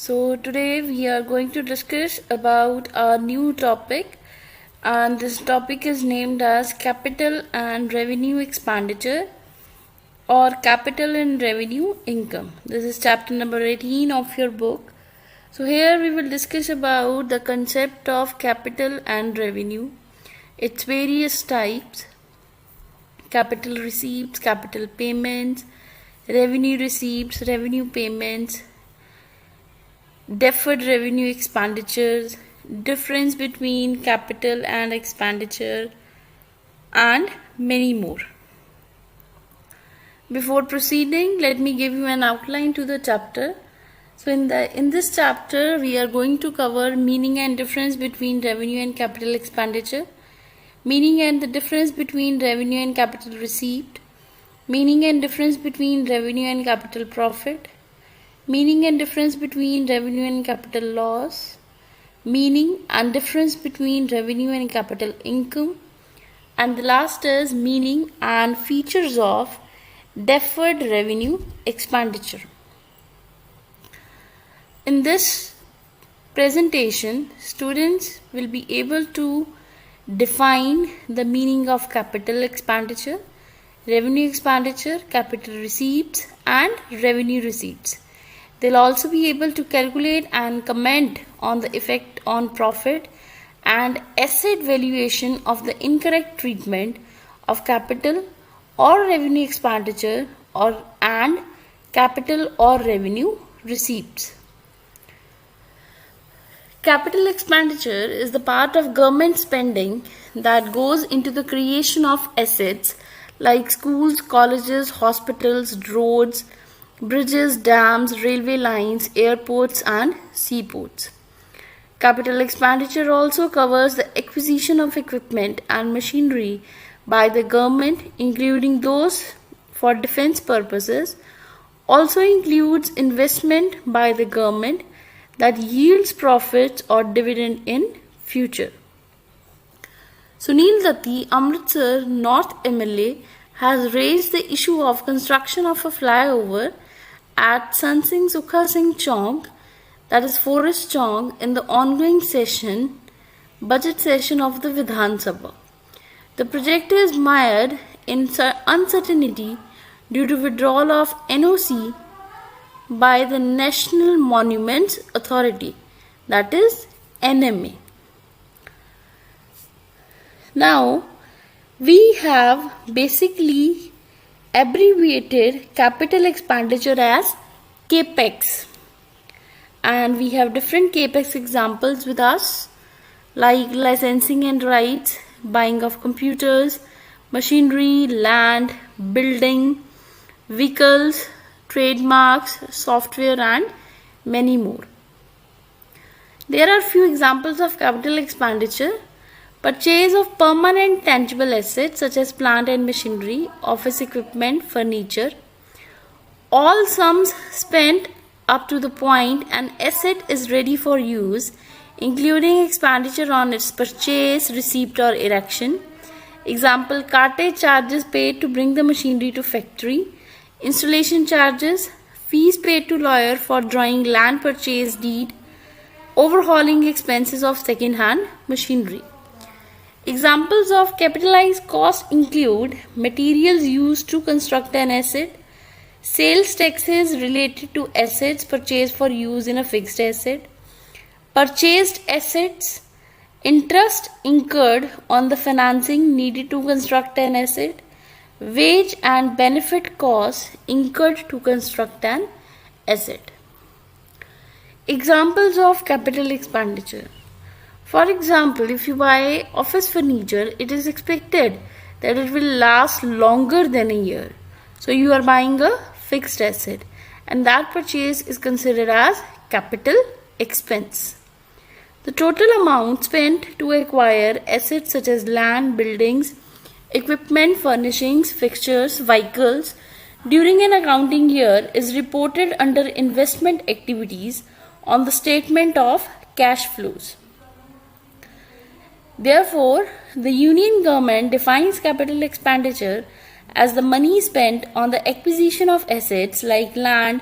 So today we are going to discuss about a new topic, and this topic is named as capital and revenue expenditure or capital and revenue income. This is chapter number 18 of your book. So here we will discuss about the concept of capital and revenue, its various types, capital receipts, capital payments, revenue receipts, revenue payments, deferred revenue expenditures, difference between capital and expenditure, and many more. Before proceeding, let me give you an outline to the chapter. So in this chapter we are going to cover meaning and difference between revenue and capital expenditure, meaning and the difference between revenue and capital receipt, meaning and difference between revenue and capital profit, meaning and difference between revenue and capital loss, meaning and difference between revenue and capital income, and the last is meaning and features of deferred revenue expenditure. In this presentation, students will be able to define the meaning of capital expenditure, revenue expenditure, capital receipts, and revenue receipts. They'll also be able to calculate and comment on the effect on profit and asset valuation of the incorrect treatment of capital or revenue expenditure and capital or revenue receipts. Capital expenditure is the part of government spending that goes into the creation of assets like schools, colleges, hospitals, roads, bridges, dams, railway lines, airports, and seaports. Capital expenditure also covers the acquisition of equipment and machinery by the government, including those for defense purposes, also includes investment by the government that yields profits or dividend in future. Sunil Datti, Amritsar North MLA, has raised the issue of construction of a flyover at San Singh Sukha Singh Chowk, that is Forest Chowk, in the ongoing budget session of the Vidhan Sabha. The project is mired in uncertainty due to withdrawal of NOC by the National Monuments Authority, that is NMA. Now, we have basically abbreviated capital expenditure as CAPEX, and we have different CAPEX examples with us like licensing and rights, buying of computers, machinery, land, building, vehicles, trademarks, software, and many more. There are few examples of capital expenditure: purchase of permanent tangible assets such as plant and machinery, office equipment, furniture. All sums spent up to the point an asset is ready for use, including expenditure on its purchase, receipt, or erection. Example: cartage charges paid to bring the machinery to factory, installation charges, fees paid to lawyer for drawing land purchase deed, overhauling expenses of second-hand machinery. Examples of capitalized costs include materials used to construct an asset, sales taxes related to assets purchased for use in a fixed asset, purchased assets, interest incurred on the financing needed to construct an asset, wage and benefit costs incurred to construct an asset. Examples of capital expenditure. For example, if you buy office furniture, it is expected that it will last longer than a year. So you are buying a fixed asset, and that purchase is considered as capital expense. The total amount spent to acquire assets such as land, buildings, equipment, furnishings, fixtures, vehicles during an accounting year is reported under investment activities on the statement of cash flows. Therefore, the Union government defines capital expenditure as the money spent on the acquisition of assets like land,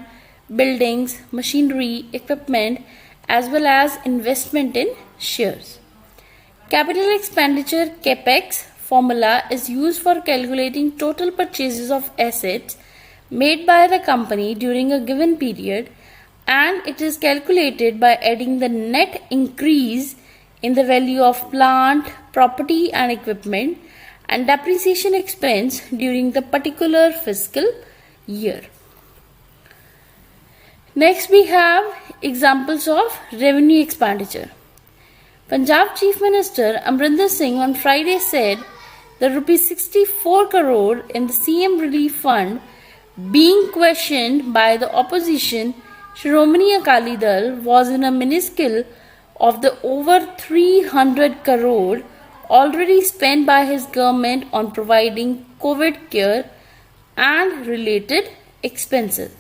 buildings, machinery, equipment, as well as investment in shares. Capital expenditure (CapEx) formula is used for calculating total purchases of assets made by the company during a given period, and it is calculated by adding the net increase in the value of plant, property and equipment and depreciation expense during the particular fiscal year. Next we have examples of revenue expenditure. Punjab Chief Minister Amrinder Singh on Friday said the Rs 64 crore in the CM Relief Fund being questioned by the opposition Shiromani Akali Dal was in a minuscule of the over 300 crore already spent by his government on providing COVID care and related expenses.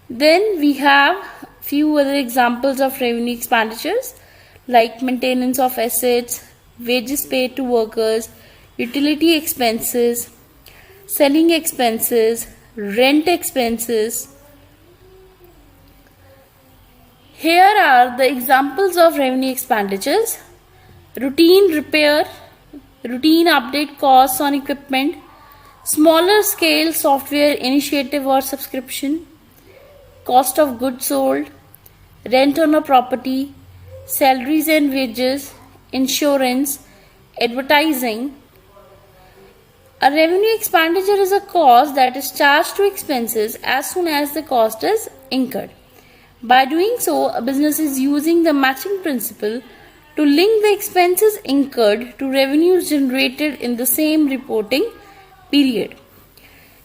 Then we have few other examples of revenue expenditures like maintenance of assets, wages paid to workers, utility expenses, selling expenses, rent expenses. Here are the examples of revenue expenditures: routine repair, routine update costs on equipment, smaller scale software initiative or subscription, cost of goods sold, rent on a property, salaries and wages, insurance, advertising. A revenue expenditure is a cost that is charged to expenses as soon as the cost is incurred. By doing so, a business is using the matching principle to link the expenses incurred to revenues generated in the same reporting period.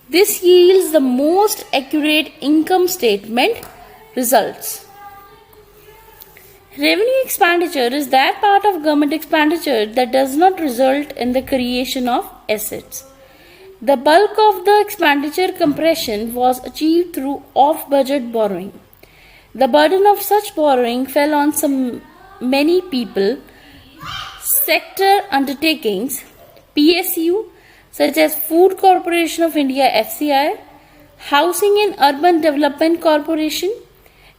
This yields the most accurate income statement results. Revenue expenditure is that part of government expenditure that does not result in the creation of assets. The bulk of the expenditure compression was achieved through off-budget borrowing. The burden of such borrowing fell on many people, sector undertakings, PSU, such as Food Corporation of India (FCI), Housing and Urban Development Corporation,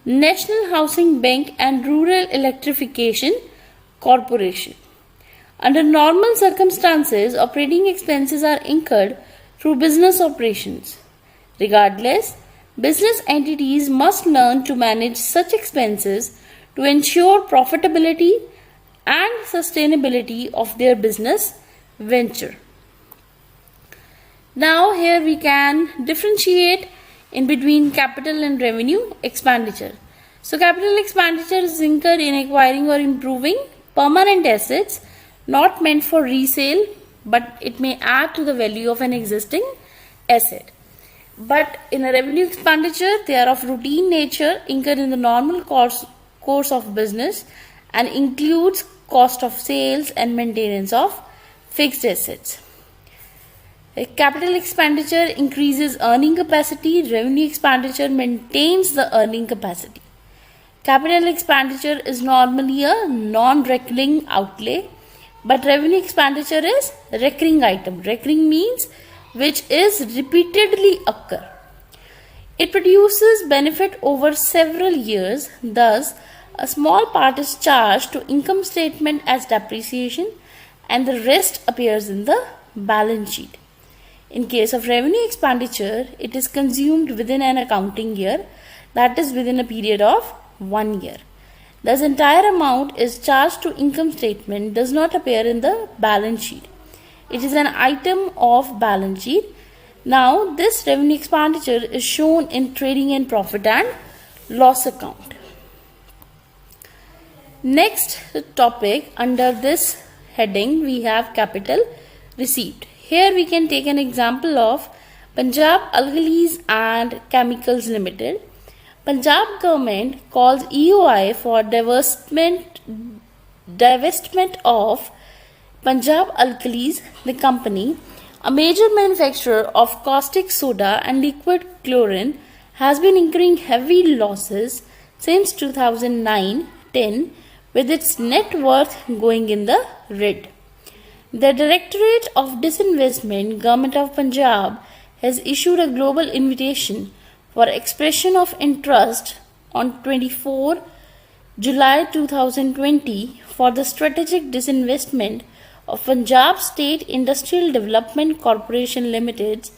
National Housing Bank and Rural Electrification Corporation. Under normal circumstances, operating expenses are incurred through business operations. Regardless, business entities must learn to manage such expenses to ensure profitability and sustainability of their business venture. Now here we can differentiate in between capital and revenue expenditure. So capital expenditure is incurred in acquiring or improving permanent assets not meant for resale, but it may add to the value of an existing asset. But in a revenue expenditure, they are of routine nature, incurred in the normal course of business and includes cost of sales and maintenance of fixed assets. Capital expenditure increases earning capacity, revenue expenditure maintains the earning capacity. Capital expenditure is normally a non-recurring outlay, but revenue expenditure is recurring item. Recurring means which is repeatedly occur. It produces benefit over several years, thus a small part is charged to income statement as depreciation and the rest appears in the balance sheet. In case of revenue expenditure, it is consumed within an accounting year, that is within a period of 1 year. Thus entire amount is charged to income statement, does not appear in the balance sheet. It is an item of balance sheet. Now this revenue expenditure is shown in trading and profit and loss account. Next topic under this heading we have capital received. Here we can take an example of Punjab Alkalis and Chemicals Limited. Punjab government calls EOI for divestment of Punjab Alkalis, the company, a major manufacturer of caustic soda and liquid chlorine, has been incurring heavy losses since 2009-10, with its net worth going in the red. The Directorate of Disinvestment, Government of Punjab, has issued a global invitation for expression of interest on 24 July 2020 for the strategic disinvestment of Punjab State Industrial Development Corporation Limited's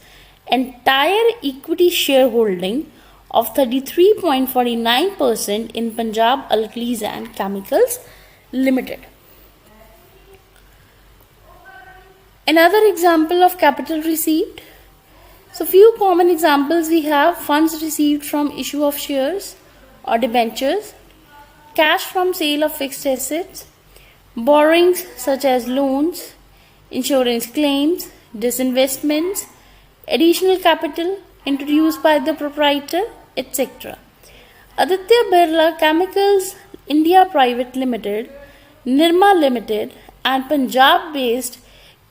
entire equity shareholding of 33.49% in Punjab Alkalis and Chemicals Limited. Another example of capital received. So few common examples we have: funds received from issue of shares or debentures, cash from sale of fixed assets, borrowings such as loans, insurance claims, disinvestments, additional capital introduced by the proprietor, etc. Aditya Birla Chemicals India Private Limited, Nirma Limited, and Punjab-based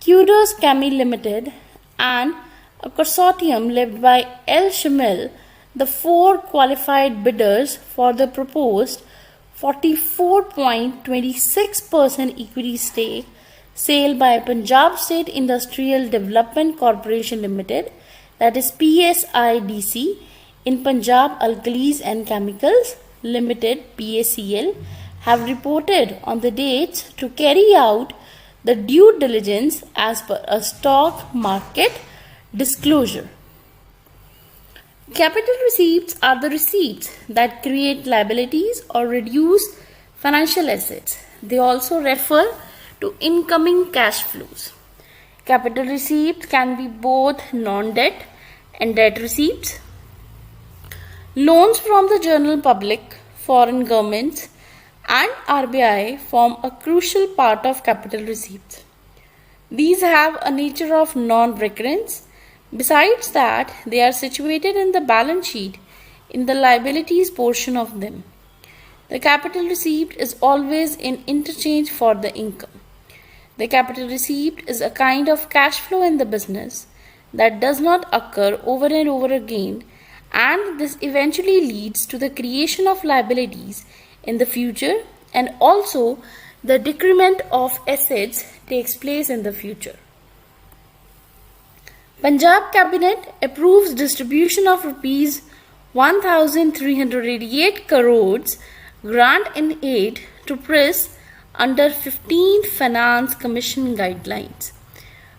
Kudos Chemi Limited, and a consortium led by L. Shamil, the four qualified bidders for the proposed 44.26% equity stake sale by Punjab State Industrial Development Corporation Limited, that is PSIDC, in Punjab Alkalis and Chemicals Limited PACL, have reported on the dates to carry out the due diligence as per a stock market disclosure. Capital receipts are the receipts that create liabilities or reduce financial assets. They also refer to incoming cash flows. Capital receipts can be both non-debt and debt receipts. Loans from the general public, foreign governments, and RBI form a crucial part of capital receipts. These have a nature of non-recurrence. Besides that, they are situated in the balance sheet in the liabilities portion of them. The capital receipt is always in interchange for the income. The capital receipt is a kind of cash flow in the business that does not occur over and over again, and this eventually leads to the creation of liabilities in the future, and also the decrement of assets takes place in the future. Punjab Cabinet approves distribution of rupees 1,388 crores grant in aid to press under 15 Finance Commission guidelines.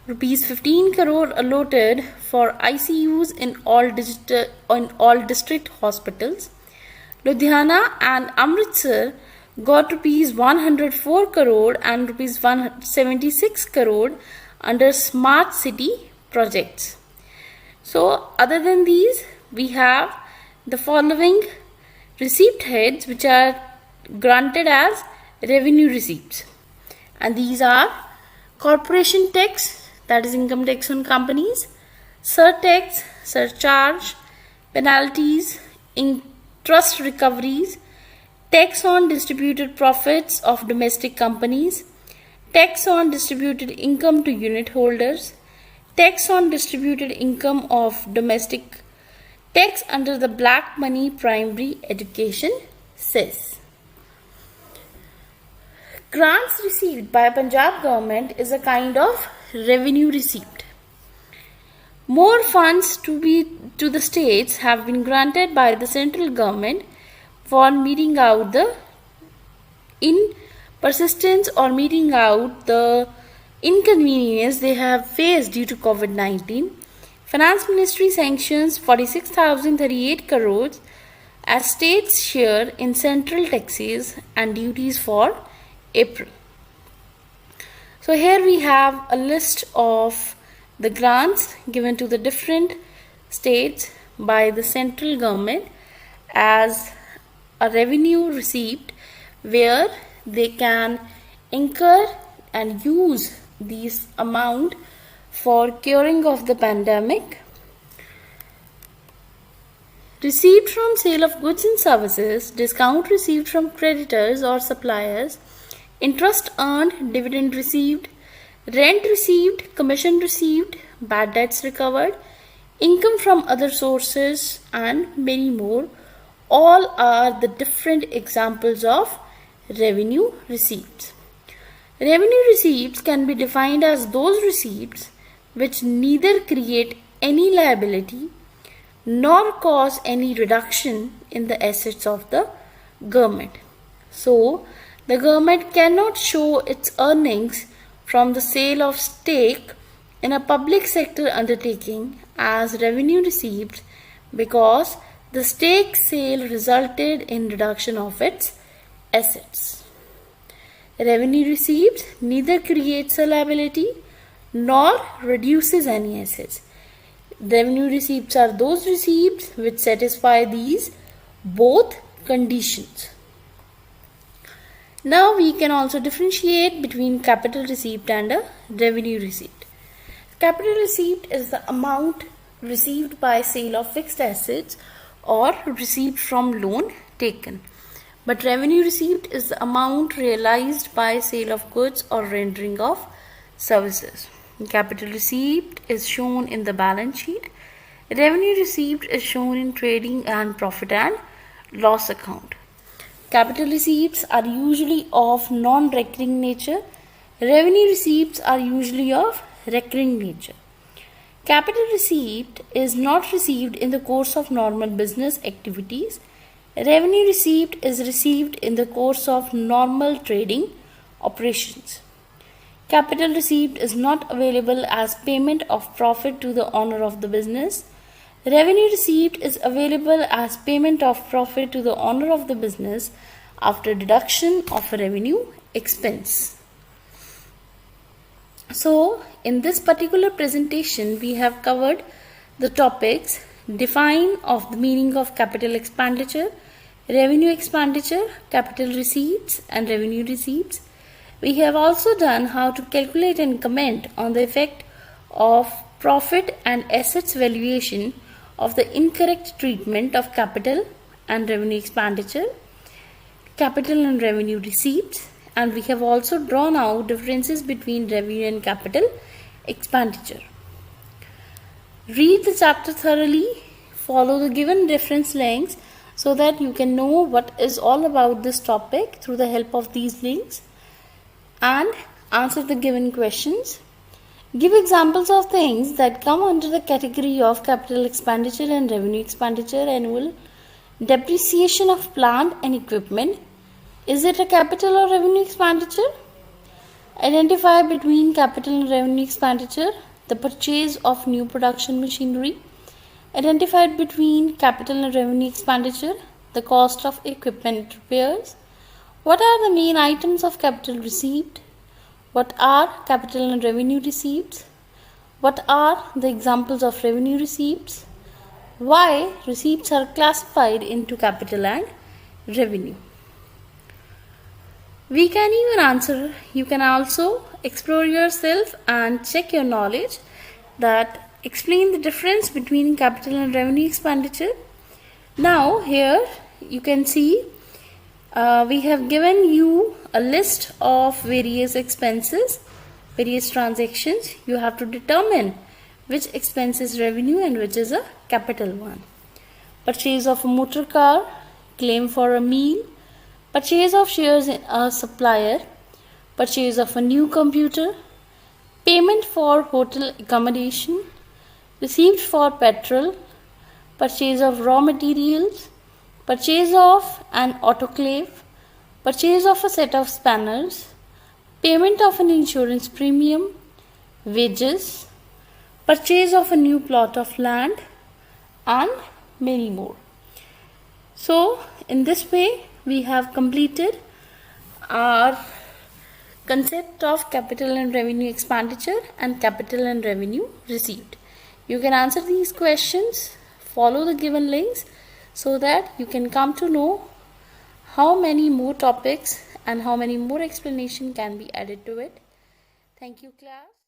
Rupees 15 crore allotted for ICUs in all district hospitals. Ludhiana and Amritsar got rupees 104 crore and rupees 176 crore under smart city projects. So other than these, we have the following receipt heads which are granted as revenue receipts, and these are corporation tax, that is income tax on companies, surtax, surcharge, penalties, interest recoveries, tax on distributed profits of domestic companies, tax on distributed income to unit holders, tax on distributed income of domestic, tax under the Black Money Primary Education cess. Grants received by Punjab government is a kind of revenue receipt. More funds to the states have been granted by the central government for meeting out the persistence or meeting out the inconvenience they have faced due to COVID-19. Finance Ministry sanctions 46,038 crores as states share in central taxes and duties for April. So here we have a list of the grants given to the different states by the central government as a revenue receipt, where they can incur and use this amount for curing of the pandemic. Receipt from sale of goods and services, discount received from creditors or suppliers, interest earned, dividend received, rent received, commission received, bad debts recovered, income from other sources, and many more. All are the different examples of revenue receipts. Revenue receipts can be defined as those receipts which neither create any liability nor cause any reduction in the assets of the government. So, the government cannot show its earnings from the sale of stake in a public sector undertaking as revenue received because the stake sale resulted in reduction of its assets. Revenue received neither creates a liability nor reduces any assets. Revenue receipts are those receipts which satisfy these both conditions. Now we can also differentiate between capital receipt and a revenue receipt. Capital receipt is the amount received by sale of fixed assets or received from loan taken. But revenue receipt is the amount realized by sale of goods or rendering of services. Capital receipt is shown in the balance sheet. Revenue received is shown in trading and profit and loss account. Capital receipts are usually of non-recurring nature. Revenue receipts are usually of recurring nature. Capital receipt is not received in the course of normal business activities. Revenue receipt is received in the course of normal trading operations. Capital receipt is not available as payment of profit to the owner of the business. Revenue receipt is available as payment of profit to the owner of the business after deduction of a revenue expense. So, in this particular presentation, we have covered the topics define of the meaning of capital expenditure, revenue expenditure, capital receipts and revenue receipts. We have also done how to calculate and comment on the effect of profit and assets valuation of the incorrect treatment of capital and revenue expenditure, capital and revenue receipts, and we have also drawn out differences between revenue and capital expenditure. Read the chapter thoroughly, follow the given reference links so that you can know what is all about this topic through the help of these links, and answer the given questions. Give examples of things that come under the category of capital expenditure and revenue expenditure. Annual depreciation of plant and equipment. Is it a capital or revenue expenditure? Identify between capital and revenue expenditure the purchase of new production machinery. Identify between capital and revenue expenditure the cost of equipment repairs. What are the main items of capital receipt? What are capital and revenue receipts? What are the examples of revenue receipts? Why receipts are classified into capital and revenue? You can also explore yourself and check your knowledge that explain the difference between capital and revenue expenditure. Now here you can see we have given you a list of various expenses, various transactions. You have to determine which expense is revenue and which is a capital one. Purchase of a motor car, claim for a meal, purchase of shares in a supplier, purchase of a new computer, payment for hotel accommodation, received for petrol, purchase of raw materials, purchase of an autoclave, purchase of a set of spanners, payment of an insurance premium, wages, purchase of a new plot of land, and many more. So, in this way, we have completed our concept of capital and revenue expenditure and capital and revenue received. You can answer these questions, follow the given links so that you can come to know how many more topics and how many more explanation can be added to it. Thank you, class.